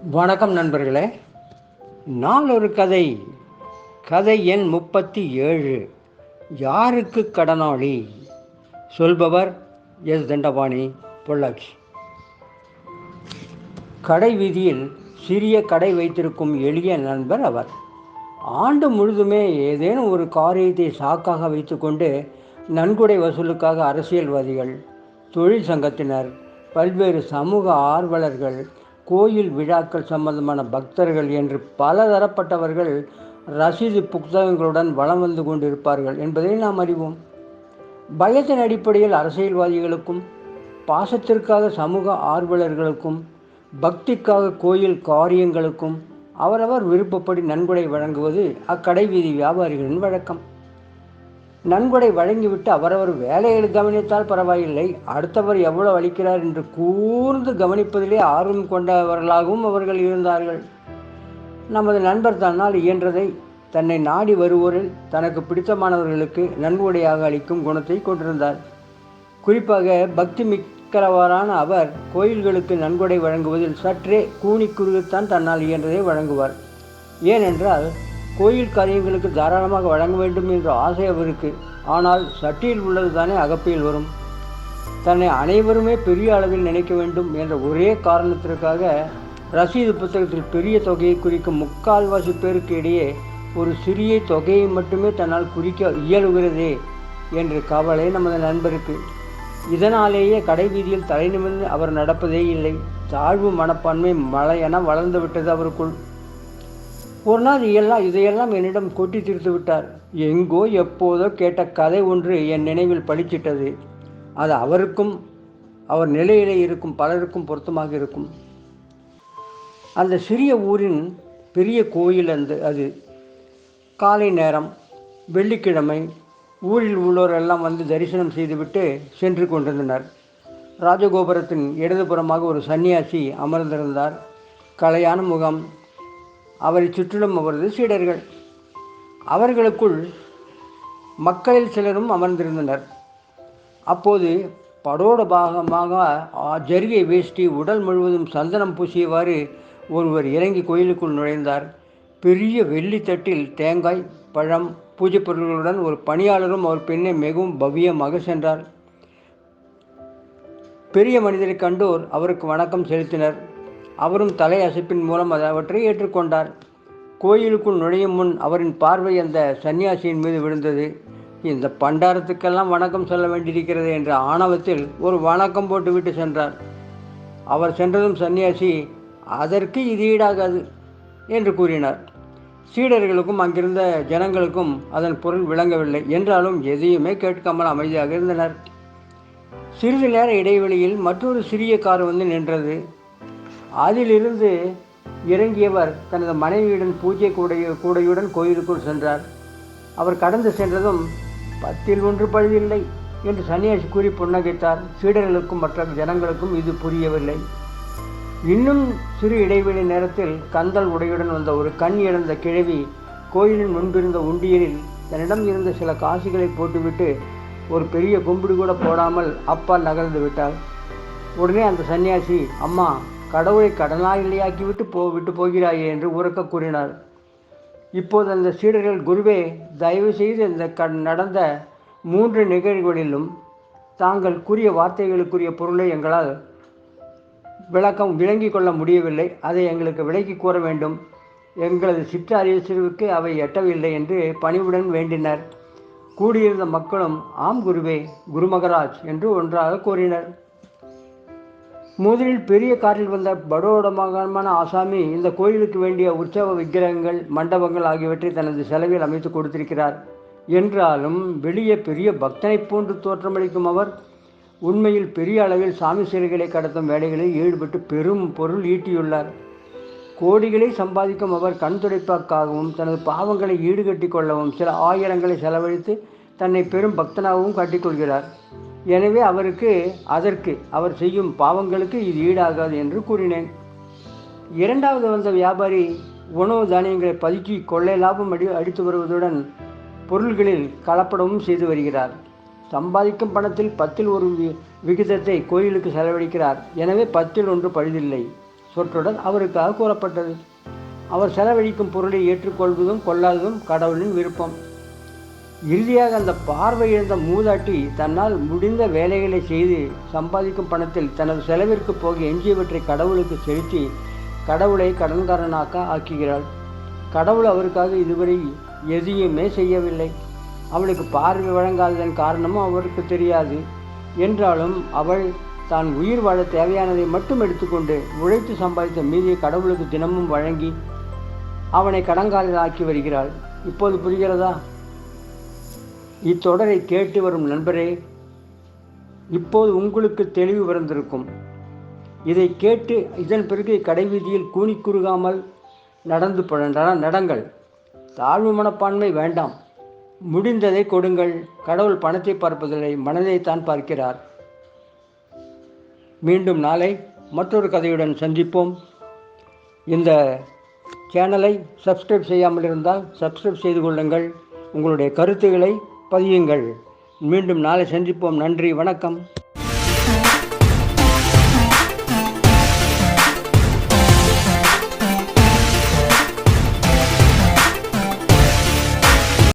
வணக்கம் நண்பர்களே. நாளொரு கதை. கதை எண் 37. யாருக்கு கடனாளி? சொல்பவர் எஸ். தண்டபாணி, பொள்ளாச்சி. கடை வீதியில் சிறிய கடை வைத்திருக்கும் எளிய நண்பர் அவர். ஆண்டு முழுதுமே ஏதேனும் ஒரு காரியத்தை சாக்காக வைத்துக்கொண்டு நன்கொடை வசூலுக்காக அரசியல்வாதிகள், தொழில் சங்கத்தினர், பல்வேறு சமூக ஆர்வலர்கள், கோயில் விழாக்கள் சம்பந்தமான பக்தர்கள் என்று பலதரப்பட்டவர்கள் ரசீது புத்தகங்களுடன் வலம் வந்து கொண்டிருப்பார்கள் என்பதை நாம் அறிவோம். பயத்தின் அடிப்படையில் அரசியல்வாதிகளுக்கும், பாசத்திற்காக சமூக ஆர்வலர்களுக்கும், பக்திக்காக கோயில் காரியங்களுக்கும் அவரவர் விருப்பப்படி நன்கொடை வழங்குவது அக்கடை வீதி வியாபாரிகளின் வழக்கம். நன்கொடை வழங்கிவிட்டு அவரவர் வேலைகளை கவனித்தால் பரவாயில்லை, அடுத்தவர் எவ்வளவு அளிக்கிறார் என்று கூர்ந்து கவனிப்பதிலே ஆர்வம் கொண்டவர்களாகவும் அவர்கள் இருந்தார்கள். நமது நண்பர் தன்னால் இயன்றதை தன்னை நாடி வருவோரில் தனக்கு பிடித்தமானவர்களுக்கு நன்கொடையாக அளிக்கும் குணத்தை கொண்டிருந்தார். குறிப்பாக பக்தி மிக்கவரான அவர் கோயில்களுக்கு நன்கொடை வழங்குவதில் சற்றே கூனிக்குறுகத்தான் தன்னால் இயன்றதை வழங்குவார். ஏனென்றால் கோயில் காரியங்களுக்கு தாராளமாக வழங்க வேண்டும் என்ற ஆசை அவருக்கு. ஆனால் சட்டியில் உள்ளது தானே அகப்பையில் வரும். தன்னை அனைவருமே பெரிய அளவில் நினைக்க வேண்டும் என்ற ஒரே காரணத்திற்காக ரசீது புத்தகத்தில் பெரிய தொகையை குறிக்கும் முக்கால்வாசி பேருக்கு இடையே ஒரு சிறிய தொகையை மட்டுமே தன்னால் குறிக்க இயலுகிறதே என்ற கவலை நமது நண்பருக்கு. இதனாலேயே கடை வீதியில் தலை நிமிர்ந்து அவர் நடப்பதே இல்லை. தாழ்வு மனப்பான்மை மழையென வளர்ந்து விட்டது அவருக்குள். ஒரு நாள் இதையெல்லாம் என்னிடம் கொட்டி தீர்த்து விட்டார். எங்கோ எப்போதோ கேட்ட கதை ஒன்று என் நினைவில் பளிச்சிட்டது. அது அவருக்கும் அவர் நிலையிலே இருக்கும் பலருக்கும் பொருத்தமாக இருக்கும். அந்த சிறிய ஊரின் பெரிய கோயில் அது. காலை நேரம், வெள்ளிக்கிழமை. ஊரில் உள்ளோரெல்லாம் வந்து தரிசனம் செய்துவிட்டு சென்று கொண்டிருந்தனர். ராஜகோபுரத்தின் இடதுபுறமாக ஒரு சன்னியாசி அமர்ந்திருந்தார். கலையான முகம். அவரை சுற்றிலும் அவரது சீடர்கள். அவர்களுக்குள் மக்களில் சிலரும் அமர்ந்திருந்தனர். அப்போது படோட பாகமாக ஜரிகை வேஷ்டி, உடல் முழுவதும் சந்தனம் பூசியவாறு ஒருவர் இறங்கி கோயிலுக்குள் நுழைந்தார். பெரிய வெள்ளி தட்டில் தேங்காய், பழம், பூஜை பொருள்களுடன் ஒரு பணியாளரும் அவர் பின்னே மிகவும் பவ்யமாக சென்றார். பெரிய மனிதரை கண்டோர் அவருக்கு வணக்கம் செலுத்தினர். அவரும் தலை அசைப்பின் மூலம் அவற்றை ஏற்றுக்கொண்டார். கோயிலுக்குள் நுழையும் முன் அவரின் பார்வை அந்த சன்னியாசியின் மீது விழுந்தது. இந்த பண்டாரத்துக்கெல்லாம் வணக்கம் சொல்ல வேண்டியிருக்கிறது என்ற ஆணவத்தில் ஒரு வணக்கம் போட்டுவிட்டு சென்றார். அவர் சென்றதும் சன்னியாசி, அதற்கு இது ஈடாகாது என்று கூறினார். சீடர்களுக்கும் அங்கிருந்த ஜனங்களுக்கும் அதன் பொருள் விளங்கவில்லை. என்றாலும் எதையுமே கேட்காமல் அமைதியாக இருந்தனர். சிறிது நேர இடைவெளியில் மற்றொரு சிறிய கார் வந்து நின்றது. அதிலிருந்து இறங்கியவர் தனது மனைவியுடன் பூஜை கூடையுடன் கோயிலுக்குள் சென்றார். அவர் கடந்து சென்றதும் 10ல் 1 பழுதில்லை என்று சன்னியாசி கூறி புன்னகைத்தார். சீடர்களுக்கும் மற்ற ஜனங்களுக்கும் இது புரியவில்லை. இன்னும் சிறு இடைவெளி நேரத்தில் கந்தல் உடையுடன் வந்த ஒரு கண் இழந்த கிழவி கோயிலின் முன்பிருந்த உண்டியலில் தன்னிடம் இருந்த சில காசுகளை போட்டுவிட்டு ஒரு பெரிய கும்பிடு கூட போடாமல் அப்பால் நகர்ந்து விட்டார். உடனே அந்த சன்னியாசி, அம்மா, கடவுளை கடனாளியாக்கி விட்டு போகிறாயே என்று உரக்க கூறினார். இப்போது அந்த சீடர்கள், குருவே, தயவு செய்து இந்த நடந்த 3 நிகழ்வுகளிலும் தாங்கள் கூறிய வார்த்தைகளுக்குரிய பொருளை எங்களால் விளங்கி கொள்ள முடியவில்லை. அதை எங்களுக்கு விளக்கி கூற வேண்டும். எங்களது சிற்றறிவுக்கு அவை எட்டவில்லை என்று பணிவுடன் வேண்டினர். கூடியிருந்த மக்களும் ஆம் குருவே, குருமகராஜ் என்று ஒன்றாக கூறினர். முதலில் பெரிய காரில் வந்த படோடமான ஆசாமி இந்த கோயிலுக்கு வேண்டிய உற்சவ விக்கிரகங்கள், மண்டபங்கள் ஆகியவற்றை தனது செலவில் அமைத்து கொடுத்திருக்கிறார். என்றாலும் வெளியே பெரிய பக்தனை போன்று தோற்றமளிக்கும் அவர் உண்மையில் பெரிய அளவில் சாமி சிலைகளை கடத்தும் வேலைகளில் ஈடுபட்டு பெரும் பொருள் ஈட்டியுள்ளார். கோடிகளை சம்பாதிக்கும் அவர் கண் துடைப்பாக்காகவும் தனது பாவங்களை ஈடுகட்டி கொள்ளவும் சில ஆயிரங்களை செலவழித்து தன்னை பெரும் பக்தனாகவும் காட்டிக்கொள்கிறார். எனவே அதற்கு அவர் செய்யும் பாவங்களுக்கு இது ஈடாகாது என்று கூறினேன். இரண்டாவது வந்த வியாபாரி உணவு தானியங்களை பதுக்கி கொள்ளை லாபம் அடித்து வருவதுடன் பொருள்களில் கலப்படமும் செய்து வருகிறார். சம்பாதிக்கும் பணத்தில் 10ல் 1 விகிதத்தை கோயிலுக்கு செலவழிக்கிறார். எனவே 10ல் 1 பழுதில்லை. சொற்றொடர் அவருக்காக கூறப்பட்டது. அவர் செலவழிக்கும் பொருளை ஏற்றுக்கொள்வதும் கொள்ளாததும் கடவுளின் விருப்பம். இறுதியாக அந்த பார்வை இழந்த மூதாட்டி தன்னால் முடிந்த வேலைகளை செய்து சம்பாதிக்கும் பணத்தில் தனது செலவிற்கு போக எஞ்சியவற்றை கடவுளுக்கு செலுத்தி கடவுளை கடன்காரனாக ஆக்குகிறாள். கடவுள் அவருக்காக இதுவரை எதையுமே செய்யவில்லை. அவளுக்கு பார்வை வழங்காததன் காரணமும் அவருக்கு தெரியாது. என்றாலும் அவள் தான் உயிர் வாழ தேவையானதை மட்டும் எடுத்துக்கொண்டு உழைத்து சம்பாதித்த மீதியை கடவுளுக்கு தினமும் வழங்கி அவனை கடன்காரனாக ஆக்கி வருகிறாள். இப்போது புரிகிறதா? இத்தொடரை கேட்டு வரும் நண்பரே, இப்போது உங்களுக்கு தெளிவு பிறந்திருக்கும். இதை கேட்டு இதன் பிறகு கடைவீதியில் கூனி குறுகாமல் நடங்கள். தாழ்வு மனப்பான்மை வேண்டாம். முடிந்ததை கொடுங்கள். கடவுள் பணத்தை பார்ப்பதில்லை, மனதைத்தான் பார்க்கிறார். மீண்டும் நாளை மற்றொரு கதையுடன் சந்திப்போம். இந்த சேனலை சப்ஸ்கிரைப் செய்யாமல் இருந்தால் சப்ஸ்கிரைப் செய்து கொள்ளுங்கள். உங்களுடைய கருத்துக்களை பதியுங்கள். மீண்டும் நாளை சந்திப்போம். நன்றி, வணக்கம்.